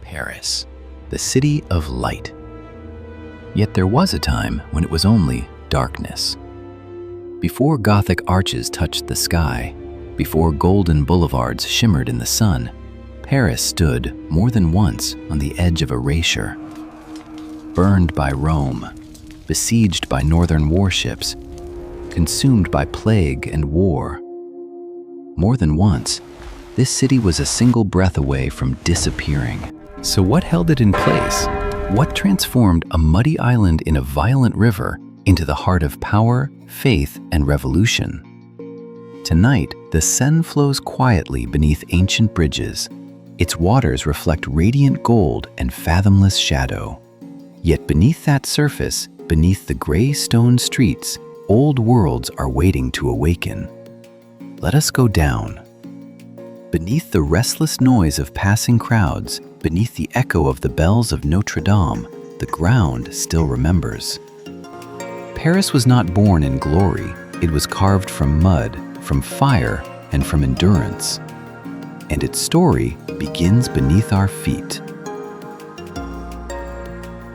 Paris, the city of light. Yet there was a time when it was only darkness. Before Gothic arches touched the sky, before golden boulevards shimmered in the sun, Paris stood more than once on the edge of erasure. Burned by Rome, besieged by northern warships, consumed by plague and war. More than once, this city was a single breath away from disappearing. So what held it in place? What transformed a muddy island in a violent river into the heart of power, faith, and revolution? Tonight, the Seine flows quietly beneath ancient bridges. Its waters reflect radiant gold and fathomless shadow. Yet beneath that surface, beneath the gray stone streets, old worlds are waiting to awaken. Let us go down. Beneath the restless noise of passing crowds, beneath the echo of the bells of Notre Dame, the ground still remembers. Paris was not born in glory. It was carved from mud, from fire, and from endurance. And its story begins beneath our feet.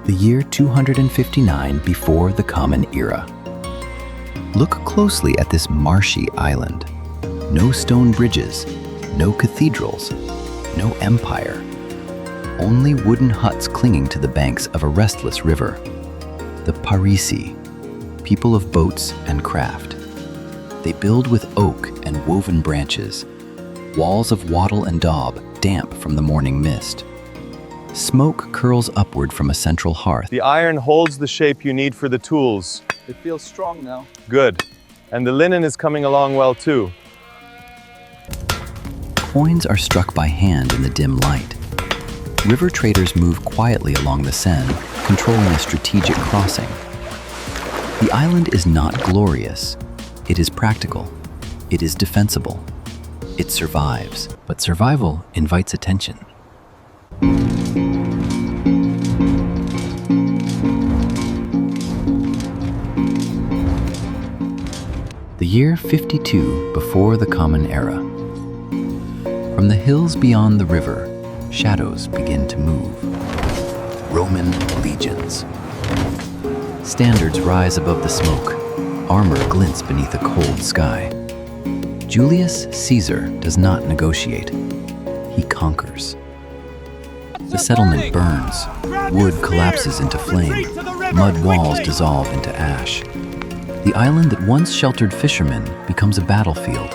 The year 259 before the Common Era. Look closely at this marshy island. No stone bridges, no cathedrals, no empire. Only wooden huts clinging to the banks of a restless river. The Parisii, people of boats and craft. They build with oak and woven branches, walls of wattle and daub damp from the morning mist. Smoke curls upward from a central hearth. The iron holds the shape you need for the tools. It feels strong now. Good. And the linen is coming along well too. Coins are struck by hand in the dim light. River traders move quietly along the Seine, controlling a strategic crossing. The island is not glorious. It is practical. It is defensible. It survives, but survival invites attention. The year 52 before the Common Era. From the hills beyond the river, shadows begin to move. Roman legions. Standards rise above the smoke. Armor glints beneath a cold sky. Julius Caesar does not negotiate. He conquers. The settlement burns. Wood collapses into flame. Mud walls dissolve into ash. The island that once sheltered fishermen becomes a battlefield.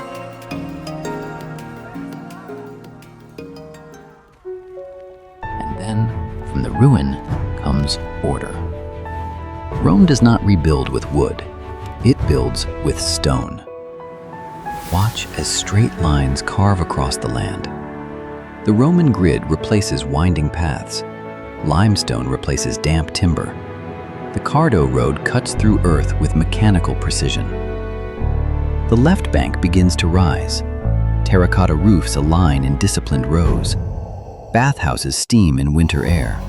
And then, from the ruin comes order. Rome does not rebuild with wood. It builds with stone. Watch as straight lines carve across the land. The Roman grid replaces winding paths. Limestone replaces damp timber. The Cardo road cuts through earth with mechanical precision. The left bank begins to rise. Terracotta roofs align in disciplined rows. Bathhouses steam in winter air.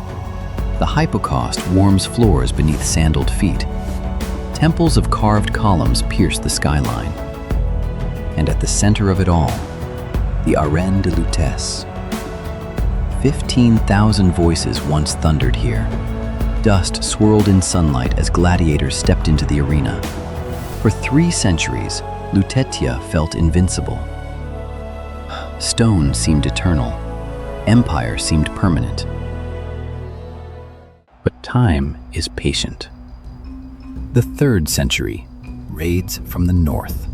The hypocaust warms floors beneath sandaled feet. Temples of carved columns pierce the skyline. And at the center of it all, the Arènes de Lutèce. 15,000 voices once thundered here. Dust swirled in sunlight as gladiators stepped into the arena. For 3 centuries, Lutetia felt invincible. Stone seemed eternal. Empire seemed permanent. But time is patient. The 3rd century, raids from the north.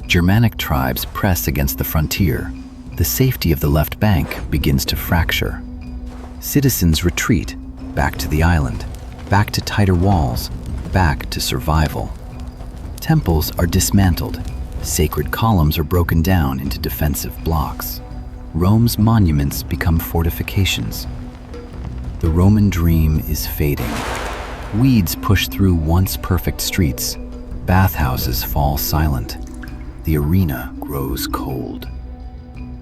Germanic tribes press against the frontier. The safety of the left bank begins to fracture. Citizens retreat back to the island, back to tighter walls, back to survival. Temples are dismantled. Sacred columns are broken down into defensive blocks. Rome's monuments become fortifications. The Roman dream is fading. Weeds push through once perfect streets. Bathhouses fall silent. The arena grows cold.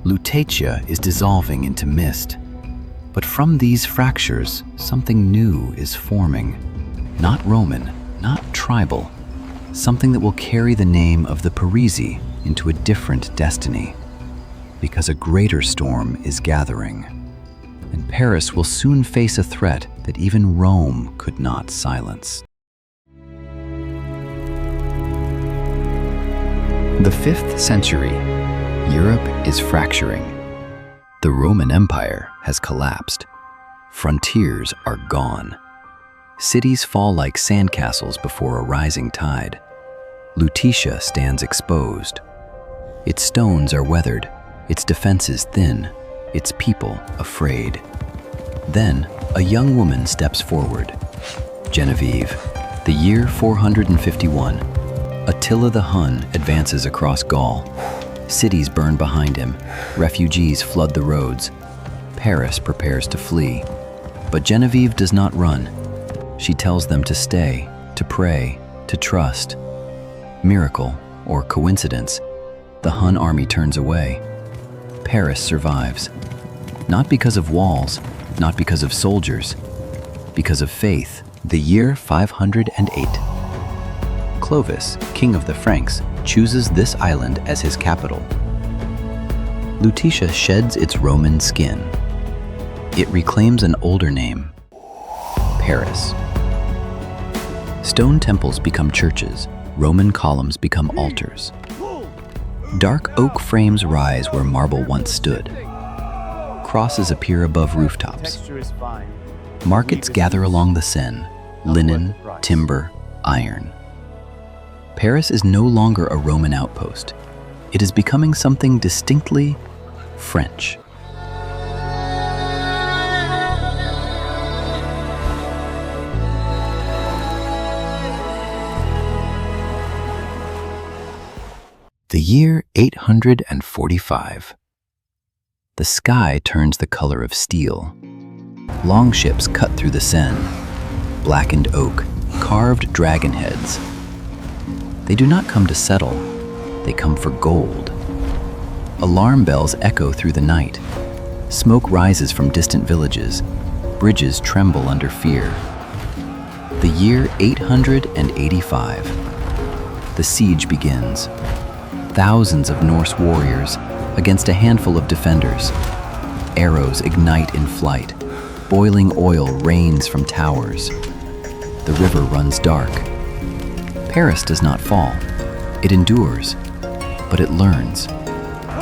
Lutetia is dissolving into mist. But from these fractures, something new is forming. Not Roman, not tribal. Something that will carry the name of the Parisii into a different destiny. Because a greater storm is gathering. and Paris will soon face a threat that even Rome could not silence. The 5th century, Europe is fracturing. The Roman Empire has collapsed. Frontiers are gone. Cities fall like sandcastles before a rising tide. Lutetia stands exposed. Its stones are weathered, its defenses thin, its people afraid. Then, a young woman steps forward. Genevieve, the year 451. Attila the Hun advances across Gaul. Cities burn behind him. Refugees flood the roads. Paris prepares to flee. But Genevieve does not run. She tells them to stay, to pray, to trust. Miracle, or coincidence, the Hun army turns away. Paris survives. Not because of walls, not because of soldiers, because of faith. The year 508. Clovis, king of the Franks, chooses this island as his capital. Lutetia sheds its Roman skin. It reclaims an older name, Paris. Stone temples become churches, Roman columns become altars. Dark oak frames rise where marble once stood. Crosses appear above rooftops. Markets gather along the Seine, linen, timber, iron. Paris is no longer a Roman outpost. It is becoming something distinctly French. The year 845. The sky turns the color of steel. Longships cut through the Seine. Blackened oak, carved dragon heads. They do not come to settle, they come for gold. Alarm bells echo through the night. Smoke rises from distant villages. Bridges tremble under fear. The year 885. The siege begins. Thousands of Norse warriors against a handful of defenders. Arrows ignite in flight. Boiling oil rains from towers. The river runs dark. Paris does not fall. It endures, but it learns.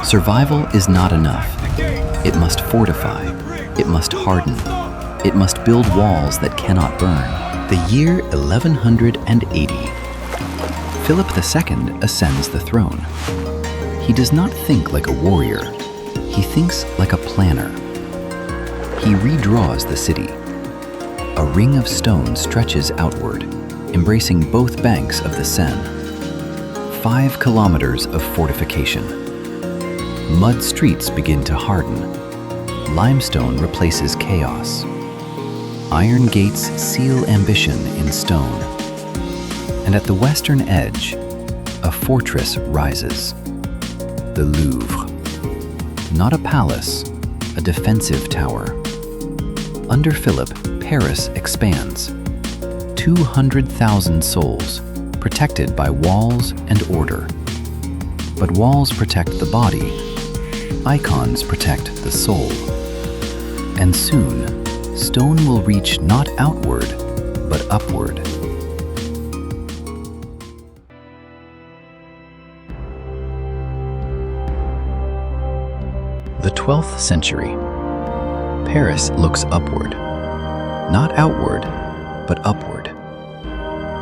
Survival is not enough. It must fortify. It must harden. It must build walls that cannot burn. The year 1180. Philip II ascends the throne. He does not think like a warrior. He thinks like a planner. He redraws the city. A ring of stone stretches outward, embracing both banks of the Seine. 5 kilometers of fortification. Mud streets begin to harden. Limestone replaces chaos. Iron gates seal ambition in stone. And at the western edge, a fortress rises. The Louvre. Not a palace, a defensive tower. Under Philip, Paris expands. 200,000 souls, protected by walls and order. But walls protect the body. Icons protect the soul. And soon, stone will reach not outward, but upward. The 12th century. Paris looks upward. Not outward, but upward.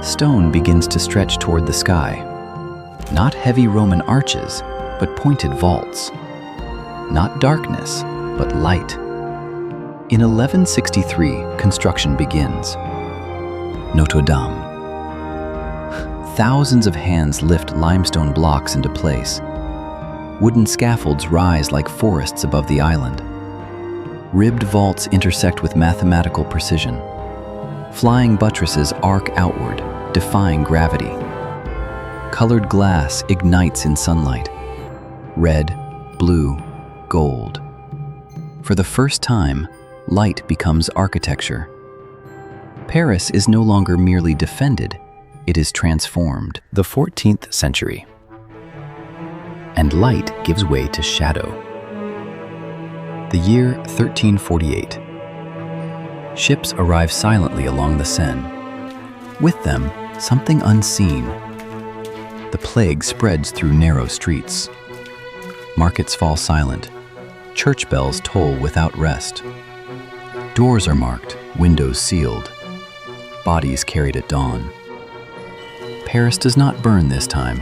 Stone begins to stretch toward the sky. Not heavy Roman arches, but pointed vaults. Not darkness, but light. In 1163, construction begins. Notre Dame. Thousands of hands lift limestone blocks into place. Wooden scaffolds rise like forests above the island. Ribbed vaults intersect with mathematical precision. Flying buttresses arc outward, defying gravity. Colored glass ignites in sunlight. Red, blue, gold. For the first time, light becomes architecture. Paris is no longer merely defended, it is transformed. The 14th century. And light gives way to shadow. The year 1348. Ships arrive silently along the Seine. With them, something unseen. The plague spreads through narrow streets. Markets fall silent. Church bells toll without rest. Doors are marked, windows sealed. Bodies carried at dawn. Paris does not burn this time.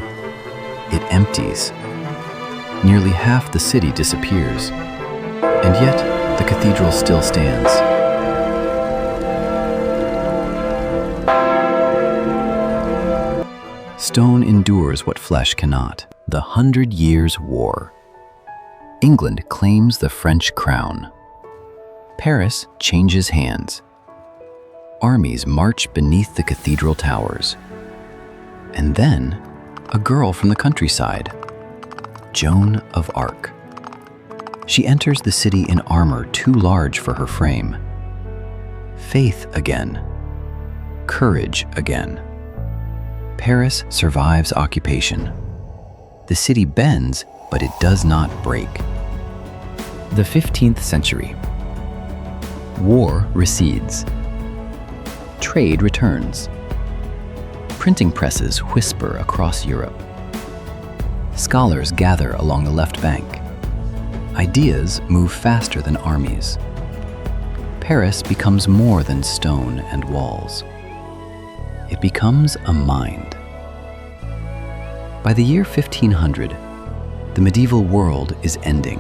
It empties. Nearly half the city disappears. And yet, the cathedral still stands. Stone endures what flesh cannot. The 100 Years' War. England claims the French crown. Paris changes hands. Armies march beneath the cathedral towers. And then, a girl from the countryside, Joan of Arc. She enters the city in armor too large for her frame. Faith again. Courage again. Paris survives occupation. The city bends, but it does not break. The 15th century. War recedes. Trade returns. Printing presses whisper across Europe. Scholars gather along the left bank. Ideas move faster than armies. Paris becomes more than stone and walls. It becomes a mind. By the year 1500, the medieval world is ending,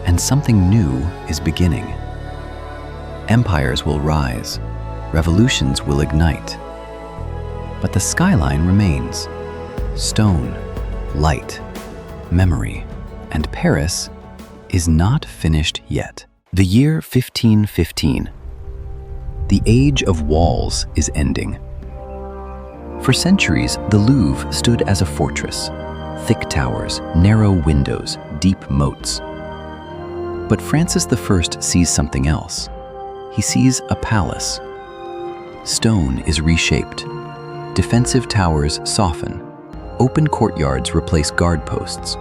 and something new is beginning. Empires will rise, revolutions will ignite, but the skyline remains. Stone, light, memory, and Paris is not finished yet. The year 1515. The age of walls is ending. For centuries, the Louvre stood as a fortress. Thick towers, narrow windows, deep moats. But Francis I sees something else. He sees a palace. Stone is reshaped. Defensive towers soften. Open courtyards replace guard posts.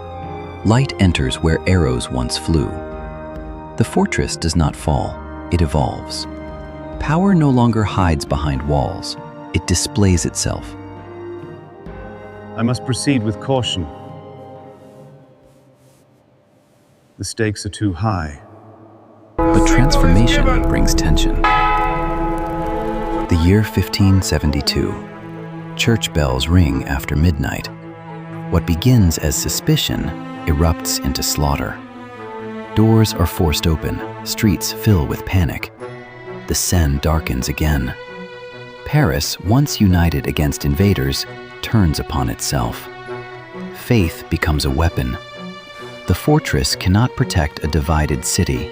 Light enters where arrows once flew. The fortress does not fall, it evolves. Power no longer hides behind walls, it displays itself. I must proceed with caution. The stakes are too high. But transformation brings tension. The year 1572. Church bells ring after midnight. What begins as suspicion erupts into slaughter. Doors are forced open, streets fill with panic. The Seine darkens again. Paris, once united against invaders, turns upon itself. Faith becomes a weapon. The fortress cannot protect a divided city.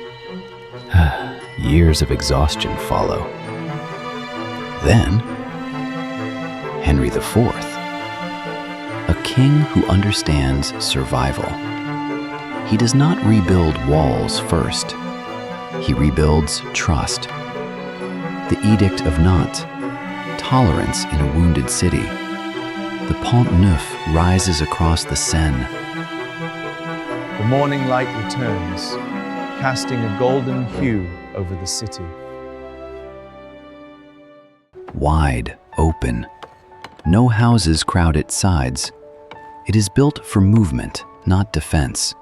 Years of exhaustion follow. Then, Henry IV, a king who understands survival. He does not rebuild walls first. He rebuilds trust. The Edict of Nantes, tolerance in a wounded city. The Pont Neuf rises across the Seine. The morning light returns, casting a golden hue over the city. Wide, open. No houses crowd its sides. It is built for movement, not defense.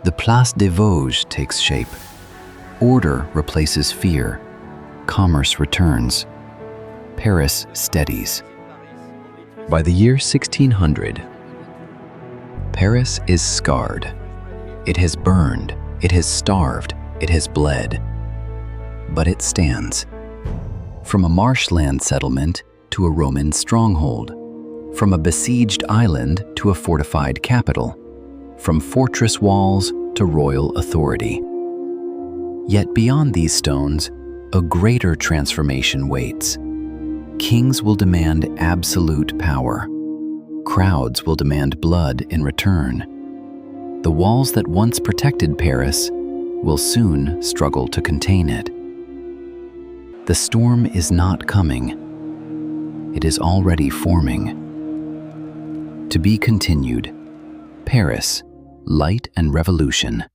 The Place des Vosges takes shape. Order replaces fear. Commerce returns. Paris steadies. By the year 1600, Paris is scarred. It has burned, it has starved, it has bled. But it stands. From a marshland settlement to a Roman stronghold. From a besieged island to a fortified capital. From fortress walls to royal authority. Yet beyond these stones, a greater transformation waits. Kings will demand absolute power. Crowds will demand blood in return. The walls that once protected Paris will soon struggle to contain it. The storm is not coming. It is already forming. To be continued. Paris, Light and Revolution.